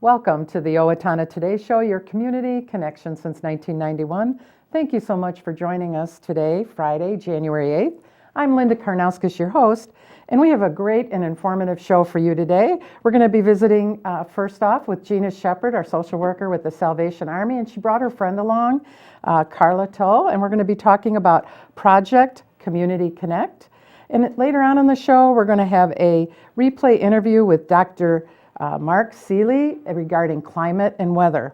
Welcome to the Owatonna Today Show, your community connection since 1991. Thank you so much for joining us today, Friday, January 8th. I'm Linda Karnauskas, your host, and we have a great and informative show for you today. We're going to be visiting, first off, with Gina Shepherd, our social worker with the Salvation Army, and she brought her friend along, Karla Tull, and we're going to be talking about Project Community Connect. And later on in the show, we're going to have a replay interview with Dr. Mark Seeley regarding climate and weather.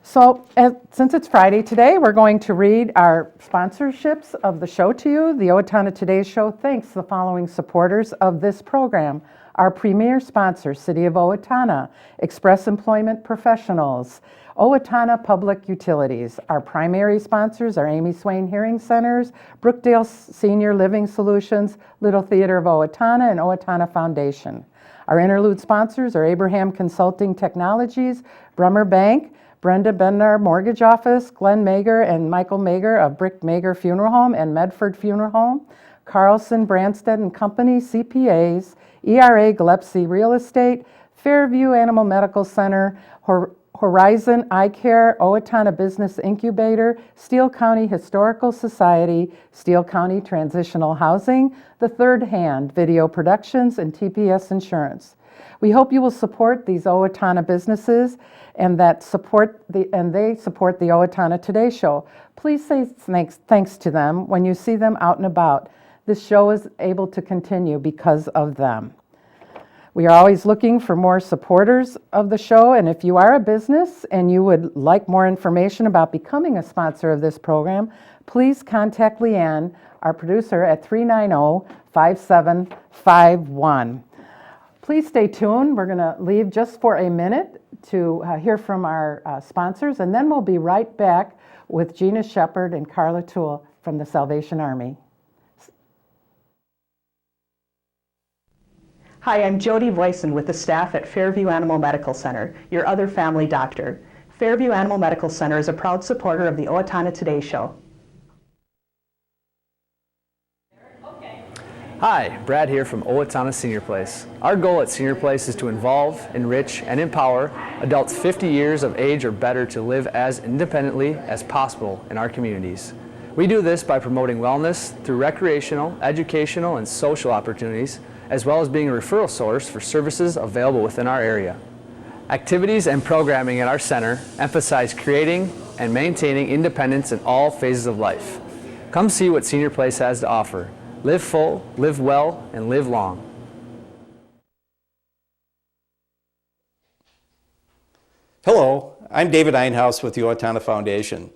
So since it's Friday today, we're going to read our sponsorships of the show to you. The Owatonna Today Show thanks the following supporters of this program. Our premier sponsor, City of Owatonna, Express Employment Professionals, Owatonna Public Utilities. Our primary sponsors are Amy Swain Hearing Centers, Brookdale Senior Living Solutions, Little Theater of Owatonna, and Owatonna Foundation. Our interlude sponsors are Abraham Consulting Technologies, Brummer Bank, Brenda Bednar Mortgage Office, Glenn Mager and Michael Mager of Brick Mager Funeral Home and Medford Funeral Home, Carlson Branstead and Company CPAs, ERA Gillespie Real Estate, Fairview Animal Medical Center, Horizon Eye Care, Owatonna Business Incubator, Steele County Historical Society, Steele County Transitional Housing, The Third Hand Video Productions, and TPS Insurance. We hope you will support these Owatonna businesses and they support the Owatonna Today Show. Please say thanks to them when you see them out and about. This show is able to continue because of them. We are always looking for more supporters of the show, and if you are a business and you would like more information about becoming a sponsor of this program, please contact Leanne, our producer, at 390-5751. Please stay tuned. We're going to leave just for a minute to hear from our sponsors, and then we'll be right back with Gina Shepherd and Karla Tull from the Salvation Army. Hi, I'm Jody Voisin with the staff at Fairview Animal Medical Center, your other family doctor. Fairview Animal Medical Center is a proud supporter of the Owatonna Today Show. Hi, Brad here from Owatonna Senior Place. Our goal at Senior Place is to involve, enrich, and empower adults 50 years of age or better to live as independently as possible in our communities. We do this by promoting wellness through recreational, educational, and social opportunities, as well as being a referral source for services available within our area. Activities and programming at our center emphasize creating and maintaining independence in all phases of life. Come see what Senior Place has to offer. Live full, live well, and live long. Hello, I'm David Einhaus with the Owatonna Foundation.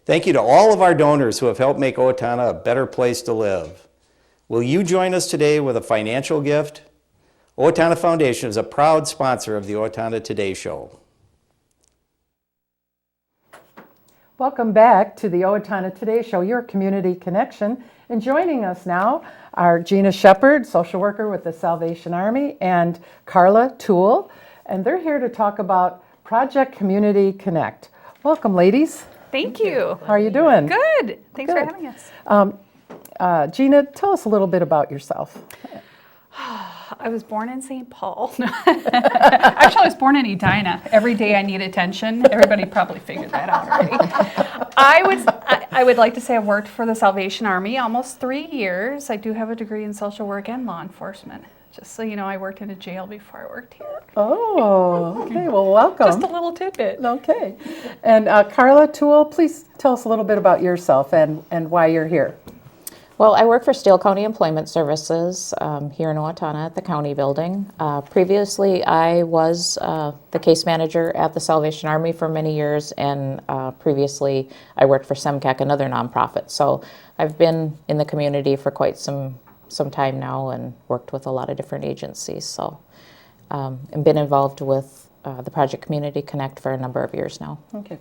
Thank you to all of our donors who have helped make Owatonna a better place to live. Will you join us today with a financial gift? Owatonna Foundation is a proud sponsor of the Owatonna Today Show. Welcome back to the Owatonna Today Show, your community connection. And joining us now are Gina Shepherd, social worker with the Salvation Army, and Karla Tull. And they're here to talk about Project Community Connect. Welcome, ladies. Thank you. How are you doing? Good. Thanks for having us. Gina, tell us a little bit about yourself. I was born in St. Paul. Actually, I was born in Edina. Every day I need attention. Everybody probably figured that out already. I would like to say I worked for the Salvation Army almost 3 years. I do have a degree in social work and law enforcement. Just so you know, I worked in a jail before I worked here. Oh, okay. Well, welcome. Just a little tidbit. Okay. And Karla Tull, please tell us a little bit about yourself and why you're here. Well, I work for Steele County Employment Services here in Owatonna at the county building. Previously, I was the case manager at the Salvation Army for many years, and previously I worked for SEMCAC, another nonprofit. So I've been in the community for quite some time now and worked with a lot of different agencies. So and been involved with the Project Community Connect for a number of years now. Okay.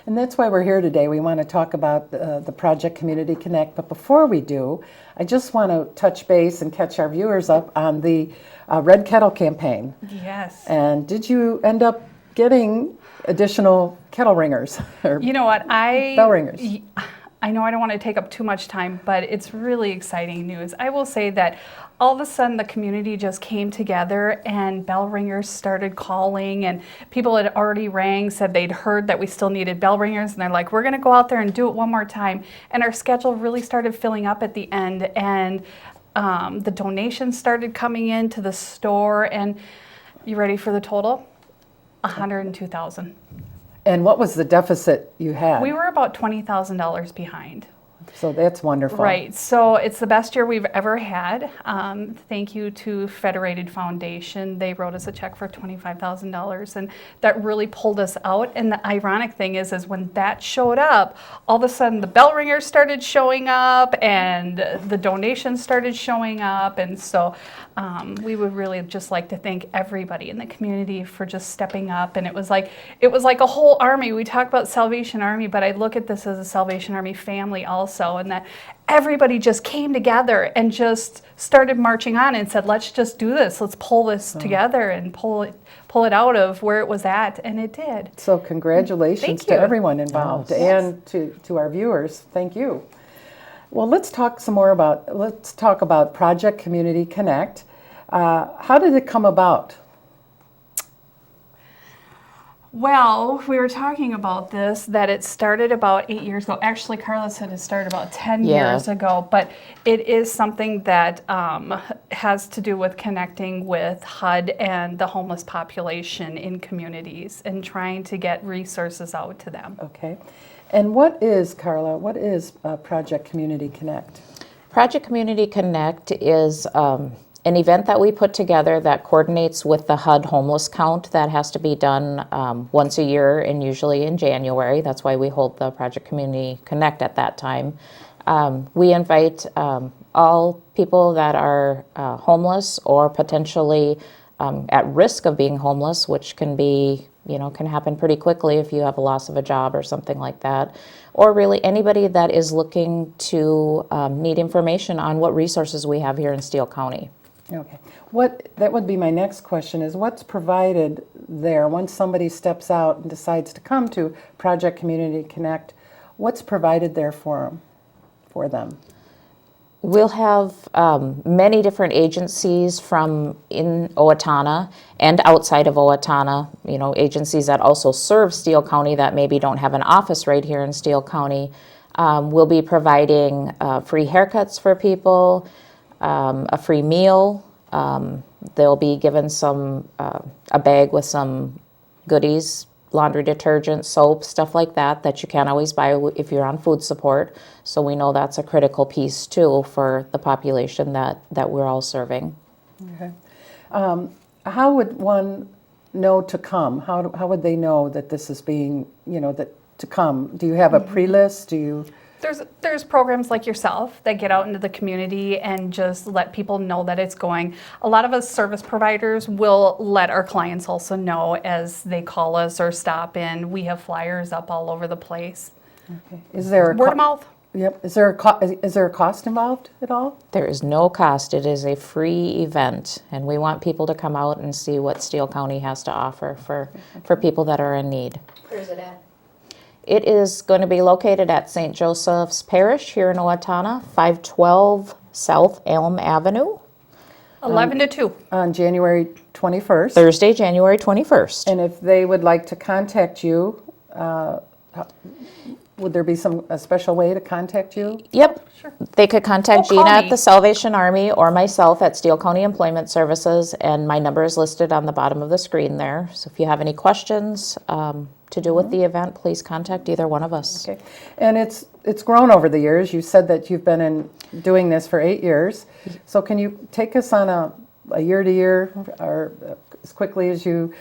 And that's why we're here today. We want to talk about the Project Community Connect. But before we do, I just want to touch base and catch our viewers up on the Red Kettle campaign. Yes. And did you end up getting additional kettle ringers? Or you know what? bell ringers? I know I don't want to take up too much time, but it's really exciting news. I will say that all of a sudden the community just came together and bell ringers started calling, and people had already rang, said they'd heard that we still needed bell ringers, and they're like, we're going to go out there and do it one more time. And our schedule really started filling up at the end, and the donations started coming into the store. And you ready for the total? $102,000. And what was the deficit you had? We were about $20,000 behind. So that's wonderful. Right. So it's the best year we've ever had. Thank you to Federated Foundation. They wrote us a check for $25,000, and that really pulled us out. And the ironic thing is when that showed up, all of a sudden the bell ringers started showing up and the donations started showing up. And so we would really just like to thank everybody in the community for just stepping up. And it was like a whole army. We talk about Salvation Army, but I look at this as a Salvation Army family also. And that everybody just came together and just started marching on and said, let's just do this. Let's pull this together and pull it out of where it was at. And it did. So congratulations Thank to you. everyone involved and to our viewers. Thank you. Well, let's talk about Project Community Connect. How did it come about? Well, we were talking about this, that it started about 8 years ago. Actually, Karla said it started about 10 years ago, but it is something that has to do with connecting with HUD and the homeless population in communities and trying to get resources out to them. Okay. And Karla, what is Project Community Connect? Project Community Connect is an event that we put together that coordinates with the HUD homeless count that has to be done once a year, and usually in January. That's why we hold the Project Community Connect at that time. We invite all people that are homeless or potentially at risk of being homeless, which can happen pretty quickly if you have a loss of a job or something like that, or really anybody that is looking to need information on what resources we have here in Steele County. Okay. That would be my next question, is what's provided there once somebody steps out and decides to come to Project Community Connect? What's provided there for them? We'll have many different agencies from in Owatonna and outside of Owatonna, agencies that also serve Steele County that maybe don't have an office right here in Steele County. We'll be providing free haircuts for people, a free meal. They'll be given a bag with some goodies, laundry detergent, soap, stuff like that you can't always buy if you're on food support. So we know that's a critical piece too for the population that we're all serving. Okay. How would one know to come? How would they know that this is being, to come? Do you have a pre-list? There's programs like yourself that get out into the community and just let people know that it's going. A lot of us service providers will let our clients also know as they call us or stop in. We have flyers up all over the place. Okay. Is there word of mouth? Yep. Is there a cost involved at all? There is no cost. It is a free event, and we want people to come out and see what Steele County has to offer for people that are in need. Where's it at? It is going to be located at St. Joseph's Parish here in Owatonna, 512 South Elm Avenue. 11 to 2. On January 21st. Thursday, January 21st. And if they would like to contact you, would there be a special way to contact you? Yep. Sure. They could contact Call Gina at me. the Salvation Army or myself at Steele County Employment Services, and my number is listed on the bottom of the screen there. So if you have any questions to do with the event, please contact either one of us. Okay. And it's grown over the years. You said that you've been doing this for 8 years. So can you take us on a year to year, or as quickly as you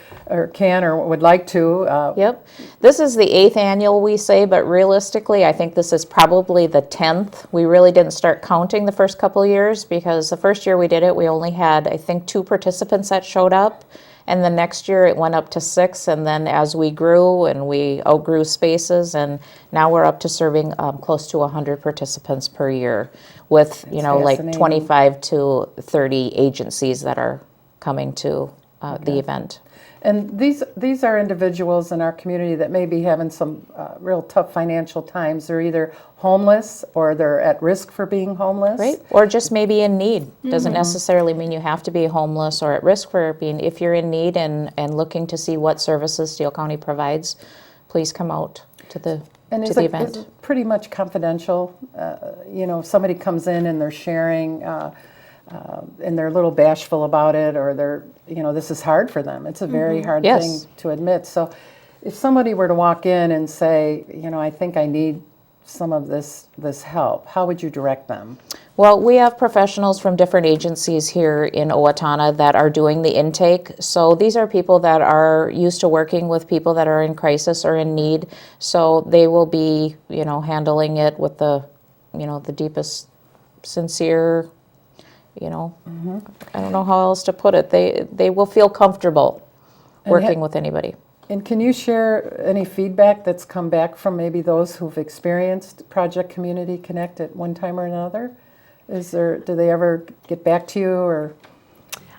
can or would like to? Yep. This is the 8th annual, we say, but realistically, I think this is probably the 10th. We really didn't start counting the first couple of years because the first year we did it, we only had, I think, 2 participants that showed up. And the next year it went up to 6, and then as we grew and we outgrew spaces, and now we're up to serving close to 100 participants per year with, like 25 to 30 agencies that are coming to the event. And these are individuals in our community that may be having some real tough financial times. They're either homeless or they're at risk for being homeless. Right, or just maybe in need. Doesn't necessarily mean you have to be homeless or at risk for being. If you're in need and looking to see what services Steele County provides, please come out to the event. Is it pretty much confidential? If somebody comes in and they're sharing and they're a little bashful about it, or this is hard for them. It's a very hard thing to admit. So if somebody were to walk in and say, I think I need some of this help, how would you direct them? Well, we have professionals from different agencies here in Owatonna that are doing the intake. So these are people that are used to working with people that are in crisis or in need. So they will be, handling it with the deepest, sincere, I don't know how else to put it. They will feel comfortable working with anybody. And can you share any feedback that's come back from maybe those who've experienced Project Community Connect at one time or another? Do they ever get back to you, or?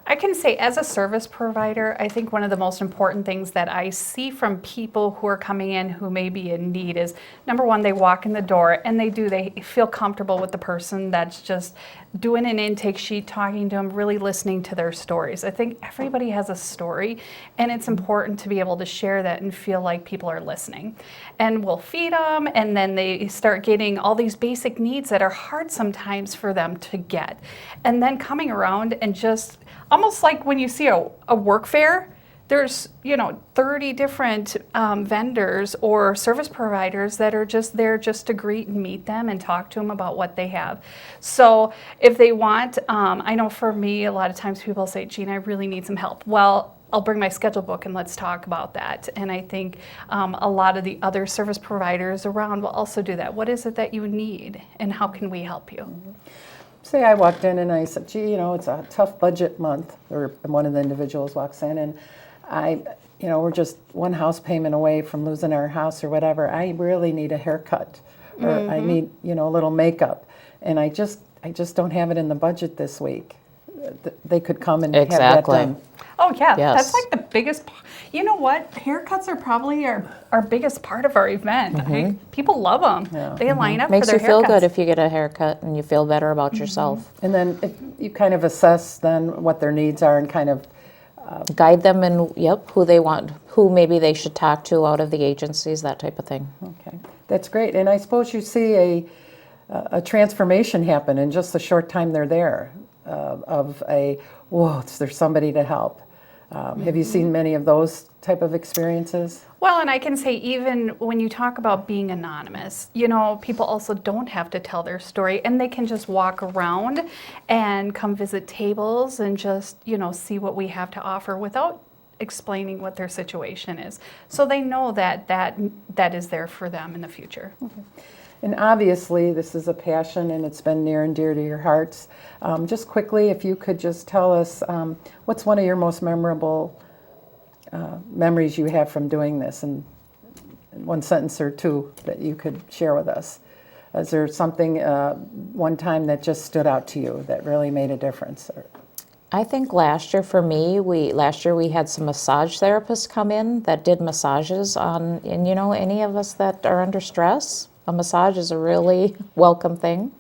I can say, as a service provider, I think one of the most important things that I see from people who are coming in who may be in need is, number one, they walk in the door and they feel comfortable with the person that's just doing an intake sheet, talking to them, really listening to their stories. I think everybody has a story, and it's important to be able to share that and feel like people are listening. And we'll feed them, and then they start getting all these basic needs that are hard sometimes for them to get. And then coming around and just almost like when you see a work fair, there's 30 different vendors or service providers that are just there just to greet and meet them and talk to them about what they have. So if they want, I know for me, a lot of times people say, Gina, I really need some help. Well, I'll bring my schedule book and let's talk about that. And I think a lot of the other service providers around will also do that. What is it that you need, and how can we help you? Mm-hmm. Say I walked in and I said, gee, it's a tough budget month, or one of the individuals walks in and we're just one house payment away from losing our house or whatever. I really need a haircut, or I need, a little makeup, and I just don't have it in the budget this week. They could come and have that done. Oh yeah, Yes. That's like the biggest. You know what? Haircuts are probably our biggest part of our event. People love them. Yeah. They line up Makes for you their feel haircuts. good if you get a haircut and you feel better about yourself. And then if you kind of assess then what their needs are and kind of Guide them in, who they want, who maybe they should talk to out of the agencies, that type of thing. Okay, that's great. And I suppose you see a transformation happen in just the short time they're there, there's somebody to help. Have you seen many of those type of experiences? Well, and I can say, even when you talk about being anonymous, people also don't have to tell their story, and they can just walk around and come visit tables and just, see what we have to offer without explaining what their situation is. So they know that is there for them in the future. Okay. And obviously, this is a passion, and it's been near and dear to your hearts. Just quickly, if you could just tell us, what's one of your most memorable memories you have from doing this, and one sentence or two that you could share with us. Is there something one time that just stood out to you that really made a difference? I think last year for me, we had some massage therapists come in that did massages on, and any of us that are under stress, a massage is a really welcome thing.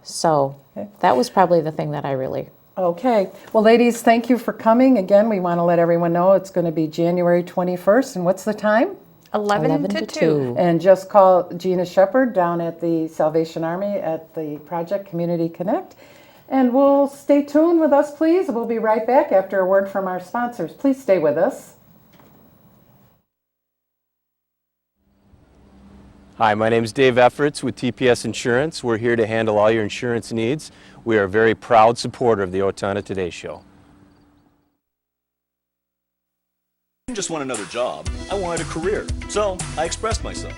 So that was probably the thing that I really... Okay. Well, ladies, thank you for coming. Again, we want to let everyone know it's going to be January 21st. And what's the time? 11 to 2. And just call Gina Shepherd down at the Salvation Army at the Project Community Connect. And we'll stay tuned with us, please. We'll be right back after a word from our sponsors. Please stay with us. Hi, my name is Dave Efforts with TPS Insurance. We're here to handle all your insurance needs. We are a very proud supporter of the Owatonna Today Show. I didn't just want another job, I wanted a career, so I expressed myself.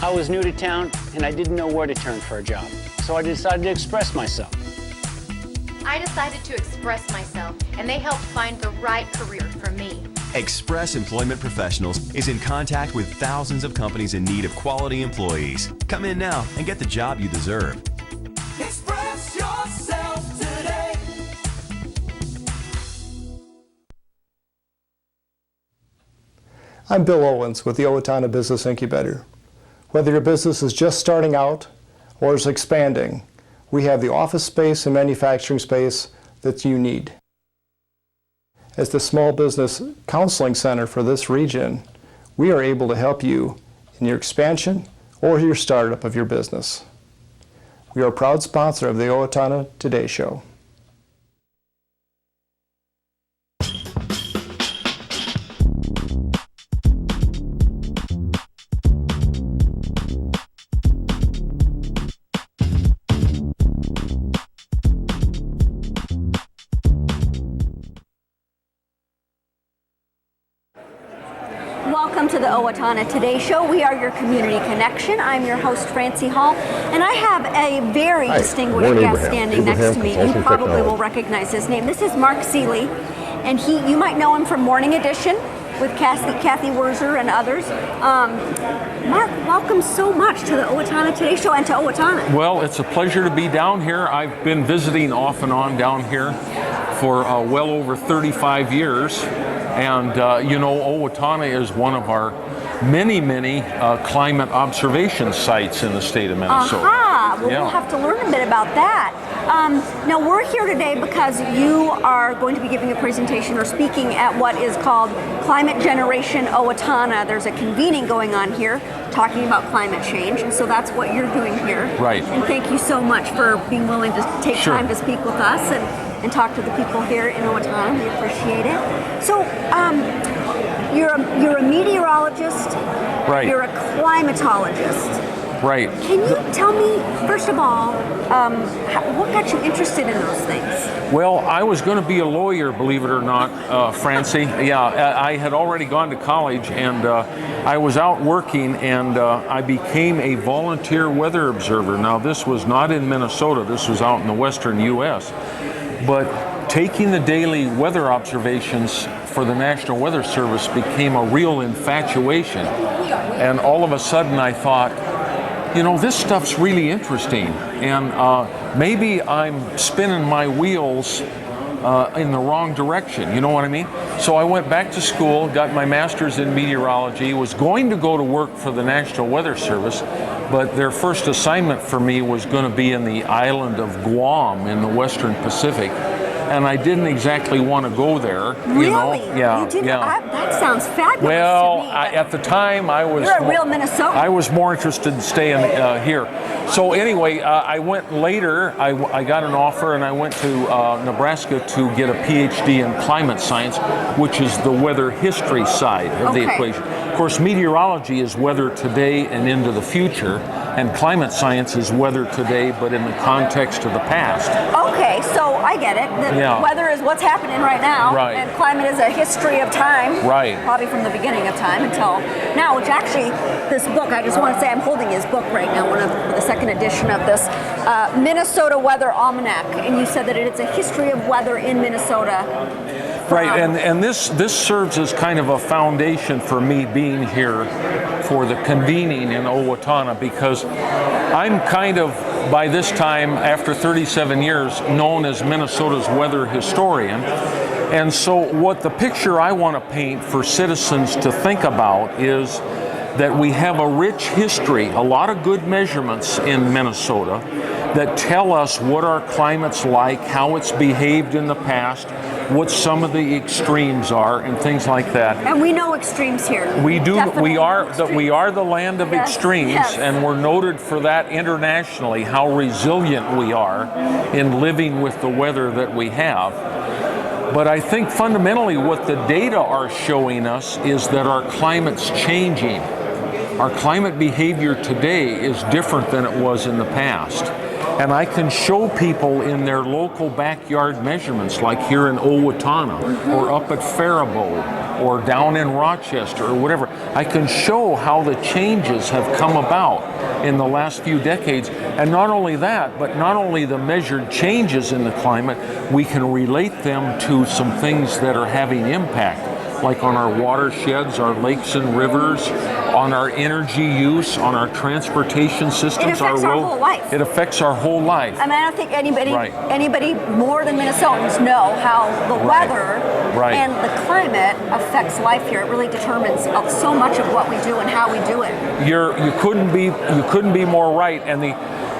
I was new to town and I didn't know where to turn for a job, so I decided to express myself. I decided to express myself, and they helped find the right career for me. Express Employment Professionals is in contact with thousands of companies in need of quality employees. Come in now and get the job you deserve. Express yourself today. I'm Bill Owens with the Owatonna Business Incubator. Whether your business is just starting out or is expanding, we have the office space and manufacturing space that you need. As the Small Business Counseling Center for this region, we are able to help you in your expansion or your startup of your business. We are a proud sponsor of the Owatonna Today Show. Welcome to the Owatonna Today Show. We are your community connection. I'm your host, Francie Hall, and I have a very distinguished guest standing next to me. You probably will recognize his name. This is Mark Seeley, and you might know him from Morning Edition with Kathy Wurzer and others. Mark, welcome so much to the Owatonna Today Show and to Owatonna. Well, it's a pleasure to be down here. I've been visiting off and on down here for well over 35 years. And, you know, Owatonna is one of our many climate observation sites in the state of Minnesota. Aha! Well, we'll have to learn a bit about that. Now, we're here today because you are going to be giving a presentation or speaking at what is called Climate Generation Owatonna. There's a convening going on here talking about climate change, and so that's what you're doing here. Right. And thank you so much for being willing to take time to speak with us and talk to the people here in Owatonna. We appreciate it. So, you're a meteorologist. Right. You're a climatologist. Right. Can you tell me, first of all, what got you interested in those things? Well, I was going to be a lawyer, believe it or not, Francie. Yeah, I had already gone to college, and I was out working, and I became a volunteer weather observer. Now, this was not in Minnesota. This was out in the western U.S. But taking the daily weather observations for the National Weather Service became a real infatuation. And all of a sudden I thought, you know, this stuff's really interesting. And maybe I'm spinning my wheels in the wrong direction, you know what I mean? So I went back to school, got my master's in meteorology, was going to go to work for the National Weather Service, but their first assignment for me was going to be in the island of Guam in the Western Pacific. And I didn't exactly want to go there, really? You know. Yeah, you didn't? yeah. That sounds fabulous. Well, to me, at the time, I was. You're a real Minnesotan. I was more interested in staying here. So anyway, I went later. I got an offer, and I went to Nebraska to get a PhD in climate science, which is the weather history side of the equation. Of course, meteorology is weather today and into the future, and climate science is weather today, but in the context of the past. Okay, so I get it. The weather is what's happening right now, and climate is a history of time, probably from the beginning of time until now, which actually, this book, I just want to say I'm holding his book right now, the second edition of this, Minnesota Weather Almanac, and you said that it's a history of weather in Minnesota. Right, and this serves as kind of a foundation for me being here for the convening in Owatonna, because I'm kind of, by this time, after 37 years, known as Minnesota's weather historian. And so what the picture I want to paint for citizens to think about is that we have a rich history, a lot of good measurements in Minnesota that tell us what our climate's like, how it's behaved in the past, what some of the extremes are, and things like that. And we know extremes here. We do. We are the land of extremes, and we're noted for that internationally. How resilient we are in living with the weather that we have. But I think fundamentally what the data are showing us is that our climate's changing. Our climate behavior today is different than it was in the past. And I can show people in their local backyard measurements, like here in Owatonna, or up at Faribault, or down in Rochester, or whatever. I can show how the changes have come about in the last few decades. And not only that, but not only the measured changes in the climate, we can relate them to some things that are having impact. like on our watersheds, our lakes and rivers, on our energy use, on our transportation systems. It affects our whole life. It affects our whole life. I mean, I don't think anybody Right. more than Minnesotans know how the Right. weather Right. and the climate affects life here. It really determines so much of what we do and how we do it. You couldn't be more right. And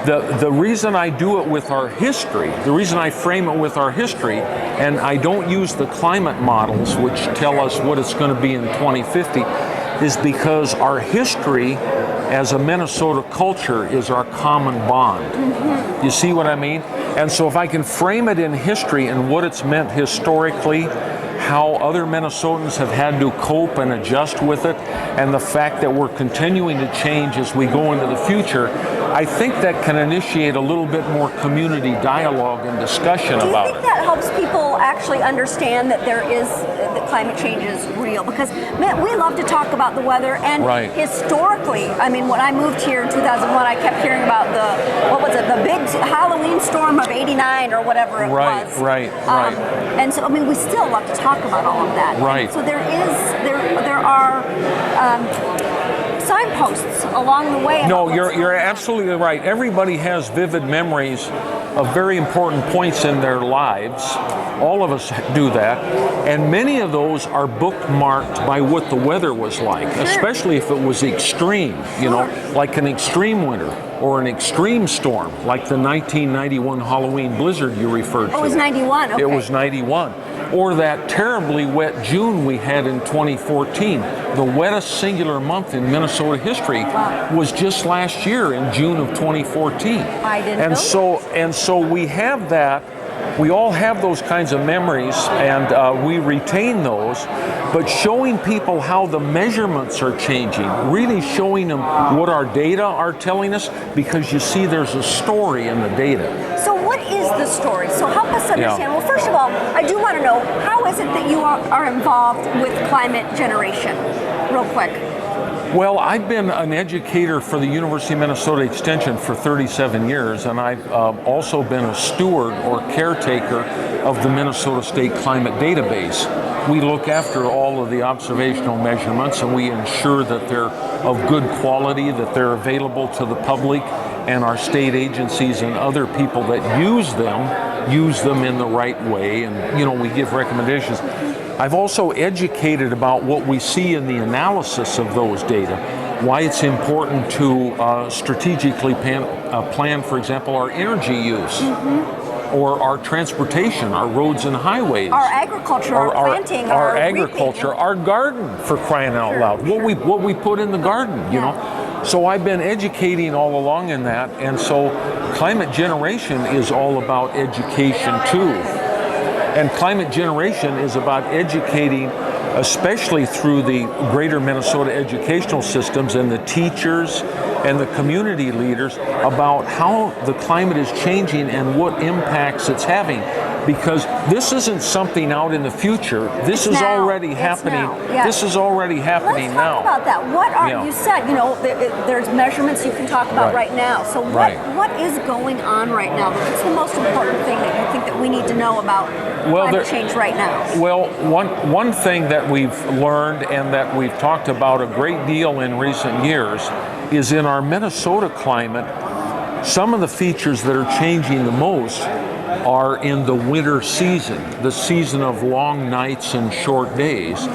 the reason I do it with our history, the reason I frame it with our history, and I don't use the climate models which tell us what it's going to be in 2050, is because our history as a Minnesota culture is our common bond. You see what I mean? And so if I can frame it in history and what it's meant historically, how other Minnesotans have had to cope and adjust with it, and the fact that we're continuing to change as we go into the future, I think that can initiate a little bit more community dialogue and discussion about it. Do you think that helps people actually understand that that climate change is real? Because man, we love to talk about the weather, and Right. historically, I mean, when I moved here in 2001, I kept hearing about the big Halloween storm of '89 or whatever it was. Right. And so, I mean, we still love to talk about all of that. Right. So there are signposts along the way. No, you're absolutely right. Everybody has vivid memories of very important points in their lives. All of us do that. And many of those are bookmarked by what the weather was like, especially if it was extreme, like an extreme winter or an extreme storm, like the 1991 Halloween blizzard you referred to. Oh, it was 91, okay. It was 91. Or that terribly wet June we had in 2014. The wettest singular month in Minnesota history was just last year in June of 2014. I didn't know. And so we have that. We all have those kinds of memories, and we retain those, but showing people how the measurements are changing, really showing them what our data are telling us, because you see there's a story in the data. So what is the story? So help us understand. Yeah. Well, first of all, I do want to know, how is it that you are involved with climate generation? Real quick. Well, I've been an educator for the University of Minnesota Extension for 37 years, and I've also been a steward or caretaker of the Minnesota State Climate Database. We look after all of the observational measurements, and we ensure that they're of good quality, that they're available to the public, and our state agencies and other people that use them in the right way, and we give recommendations. I've also educated about what we see in the analysis of those data, why it's important to strategically plan, for example, our energy use, or our transportation, our roads and highways, our agriculture, our planting, our agriculture, reaping. Our garden, for crying out loud, what we put in the garden, you know. So I've been educating all along in that, and so climate generation is all about education too. And climate generation is about educating, especially through the greater Minnesota educational systems and the teachers and the community leaders, about how the climate is changing and what impacts it's having. Because this isn't something out in the future. This is already happening. This is already happening now. Let's talk about that. What are you said? There's measurements you can talk about right now. So what is going on right now? What's the most important thing that you think that we need to know about climate change right now? Well, one thing that we've learned and that we've talked about a great deal in recent years is in our Minnesota climate, some of the features that are changing the most are in the winter season, the season of long nights and short days.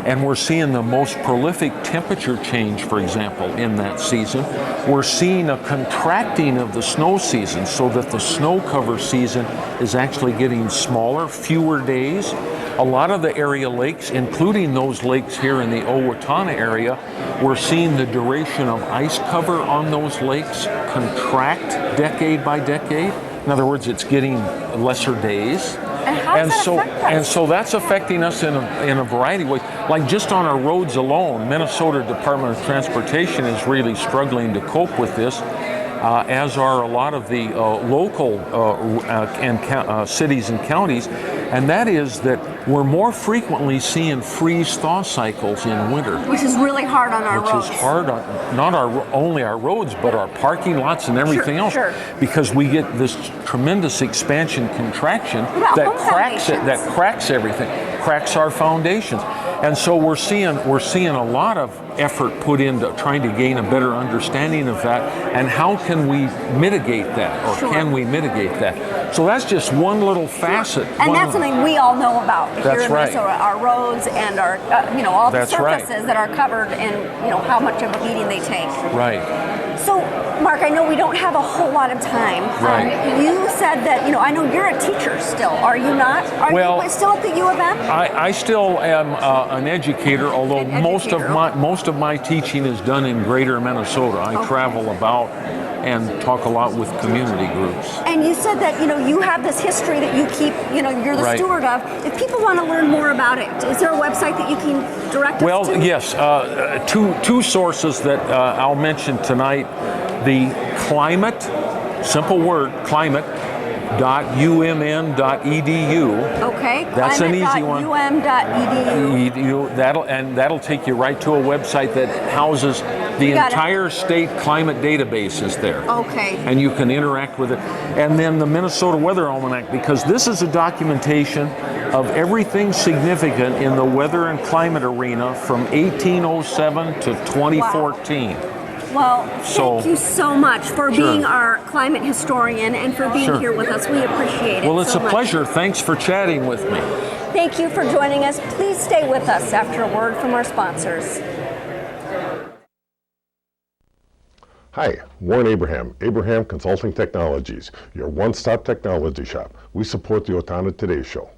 And we're seeing the most prolific temperature change, for example, in that season. We're seeing a contracting of the snow season, so that the snow cover season is actually getting smaller, fewer days. A lot of the area lakes, including those lakes here in the Owatonna area, we're seeing the duration of ice cover on those lakes contract decade by decade. In other words, it's getting lesser days. And how does that affect us? And so that's affecting us in a variety of ways. Like just on our roads alone, Minnesota Department of Transportation is really struggling to cope with this, as are a lot of the local cities and counties. And that is that we're more frequently seeing freeze-thaw cycles in winter. Which is really hard on our roads. Which is hard on not only our roads, but our parking lots and everything else. Because we get this tremendous expansion contraction that cracks everything, cracks our foundations. And so we're seeing a lot of effort put into trying to gain a better understanding of that, and how can we mitigate that, or can we mitigate that? So that's just one little facet. And that's something we all know about here in right. Minnesota, our roads and our, all the That's surfaces right. that are covered, and how much of a beating they take. Right. So, Mark, I know we don't have a whole lot of time. Right. You said that, I know you're a teacher still. Are you not? Are you still at the U of M? I still am an educator, although most of my teaching is done in Greater Minnesota. I travel about and talk a lot with community groups. And you said that you have this history that you keep, you're the steward of. If people want to learn more about it, is there a website that you can direct us to? Well, yes, two sources that I'll mention tonight. The climate, simple word, climate.umn.edu. Okay, that's an easy one. climate.um.edu. That'll take you right to a website that houses the entire state climate database is there. Okay. And you can interact with it. And then the Minnesota Weather Almanac, because this is a documentation of everything significant in the weather and climate arena from 1807 to 2014. Wow. Well, thank you so much for being our climate historian and for being here with us. We appreciate it. Well, it's so a pleasure. Thanks for chatting with me. Thank you for joining us. Please stay with us after a word from our sponsors. Hi, Warren Abraham, Abraham Consulting Technologies, your one-stop technology shop. We support the Owatonna Today Show.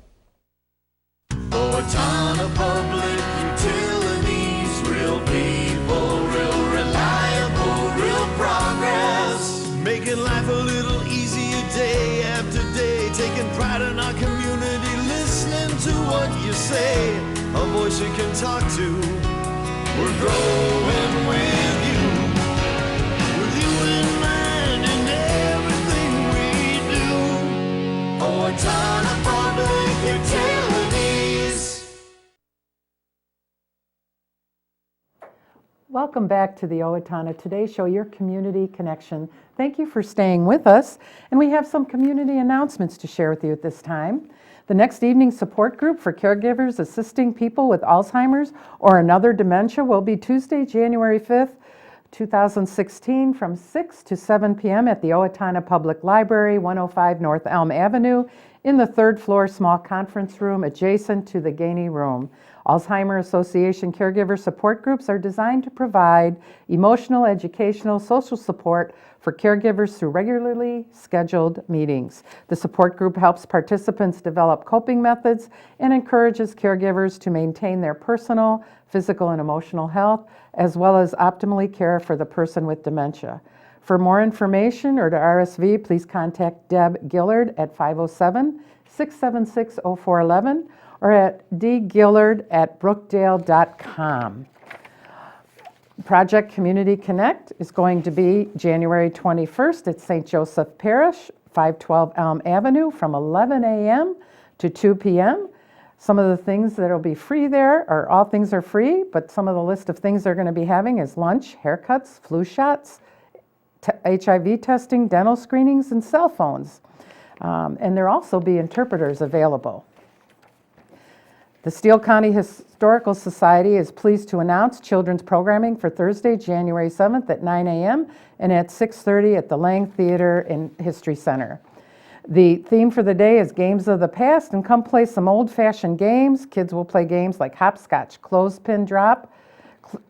Owatonna Public Utilities, real people, real reliable, real progress. Making life a little easier day after day, taking pride in our community, listening to what you say, a voice you can talk to. We're growing with you. Owatonna Public Utilities. Welcome back to the Owatonna Today Show, your community connection. Thank you for staying with us. And we have some community announcements to share with you at this time. The next evening support group for caregivers assisting people with Alzheimer's or another dementia will be Tuesday, January 5th, 2016 from 6 to 7 p.m. at the Owatonna Public Library, 105 North Elm Avenue, in the third floor small conference room adjacent to the Gainey Room. Alzheimer's Association caregiver support groups are designed to provide emotional, educational, social support for caregivers through regularly scheduled meetings. The support group helps participants develop coping methods and encourages caregivers to maintain their personal, physical, and emotional health, as well as optimally care for the person with dementia. For more information or to RSV, please contact Deb Gillard at 507-676-0411 or at dgillard@brookdale.com. Project Community Connect is going to be January 21st at St. Joseph Parish, 512 Elm Avenue, from 11 a.m. to 2 p.m. Some of the things that will be free there, or all things are free, but some of the list of things they're going to be having is lunch, haircuts, flu shots, HIV testing, dental screenings, and cell phones. And there'll also be interpreters available. The Steele County Historical Society is pleased to announce children's programming for Thursday, January 7th at 9 a.m. and at 6:30 at the Lang Theater and History Center. The theme for the day is Games of the Past, and come play some old-fashioned games. Kids will play games like hopscotch, clothespin drop,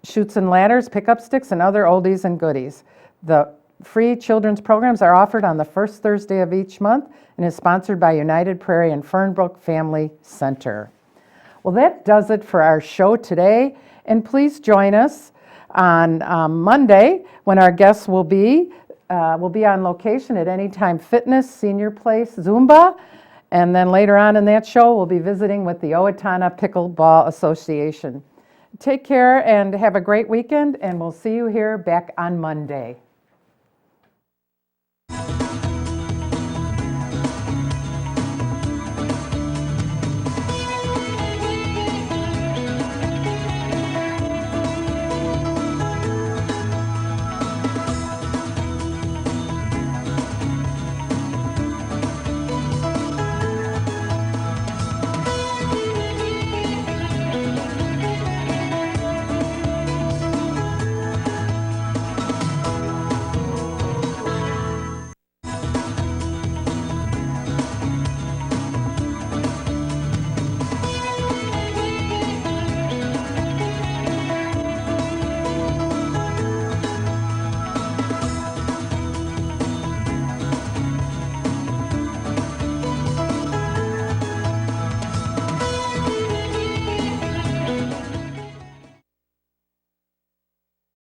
chutes and ladders, pickup sticks, and other oldies and goodies. The free children's programs are offered on the first Thursday of each month and is sponsored by United Prairie and Fernbrook Family Center. Well, that does it for our show today, and please join us on Monday when our guests will be on location at Anytime Fitness, Senior Place, Zumba, and then later on in that show we'll be visiting with the Owatonna Pickleball Association. Take care and have a great weekend, and we'll see you here back on Monday.